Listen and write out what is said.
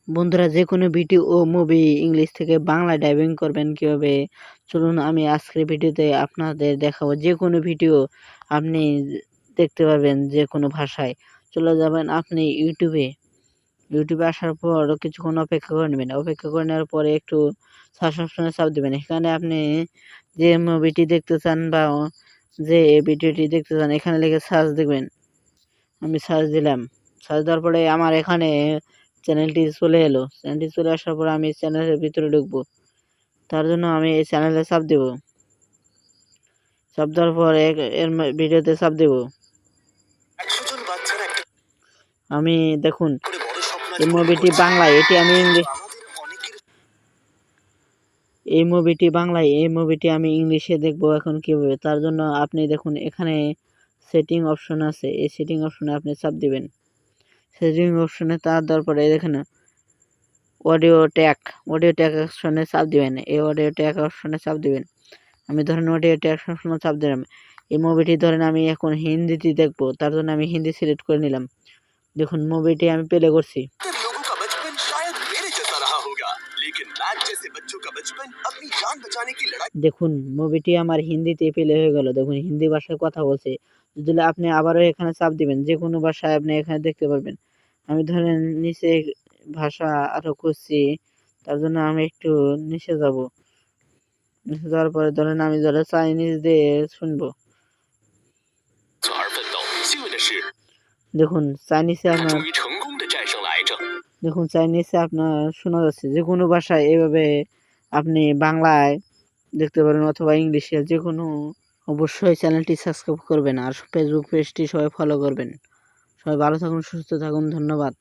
বন্ধুরা, যে কোনো ভিডিও ও মুভি ইংলিশ থেকে বাংলায় ডাবিং করবেন কিভাবে, চলুন আমি আজকের ভিডিওতে আপনাদের দেখাবো। যে কোনো ভিডিও আপনি দেখতে পারবেন যে কোনো ভাষায়। চলে যাবেন আপনি ইউটিউবে আসার পর কিছুক্ষণ অপেক্ষা করে নেবেন। অপেক্ষা করে নেওয়ার পরে একটু সার্চ অপশনে চাপ দেবেন। এখানে আপনি যে মুভিটি দেখতে চান বা যে ভিডিওটি দেখতে চান এখানে লিখে সার্চ দেবেন। আমি সার্চ দিলাম। সার্চ দেওয়ার পরে আমার এখানে চ্যানেলটি চলে এলো। চ্যানেলটি চলে আসার পর আমি চ্যানেলের ভিতরে ঢুকবো। তার জন্য আমি এই চ্যানেলে চাপ দেব। চাপ দেওয়ার পর এর ভিডিওতে চাপ দেব। আমি দেখুন এই মুভিটি বাংলায়, এটি আমি ইংলিশ, এই মুভিটি আমি ইংলিশে দেখবো এখন কিভাবে। তার জন্য আপনি দেখুন এখানে সেটিং অপশন আছে, এই সেটিং অপশনে আপনি চাপ দিবেন। সেটিং অপশনে তার দেওয়ার পরে এখানে অডিও ট্যাগ অপশনে চাপ দিবেন। এই অডিও ট্যাগ অপশনে চাপ দিবেন। আমি ধরেন অডিও ট্যাগ অপশনে চাপ দিলাম। এই মুভিটি ধরেন আমি এখন হিন্দিতে দেখবো, তার জন্য আমি হিন্দি সিলেক্ট করে নিলাম। দেখুন মুভিটি আমি প্লে করছি। দেখুন মুভিটি আমার হিন্দিতে প্লে হয়ে গেল। দেখুন হিন্দি ভাষায় কথা বলছে। যদি আপনি আবারও এখানে চাপ দিবেন, যে কোনো ভাষায় আপনি এখানে দেখতে পারবেন। আমি ধরেন নিচে ভাষা আরো খুঁজছি, তার জন্য আমি একটু নিচে যাব। নিচে যাওয়ার পরে ধরেন আমি চাইনিজ দিয়ে শুনবো। দেখুন চাইনিজে আপনার শোনা যাচ্ছে। যে কোনো ভাষায় এভাবে আপনি বাংলায় দেখতে পারেন অথবা ইংলিশে যে কোনো। অবশ্যই চ্যানেলটি সাবস্ক্রাইব করবেন আর ফেসবুক পেজটি সবাই ফলো করবেন। সবাই ভালো থাকুন, সুস্থ থাকুন, ধন্যবাদ।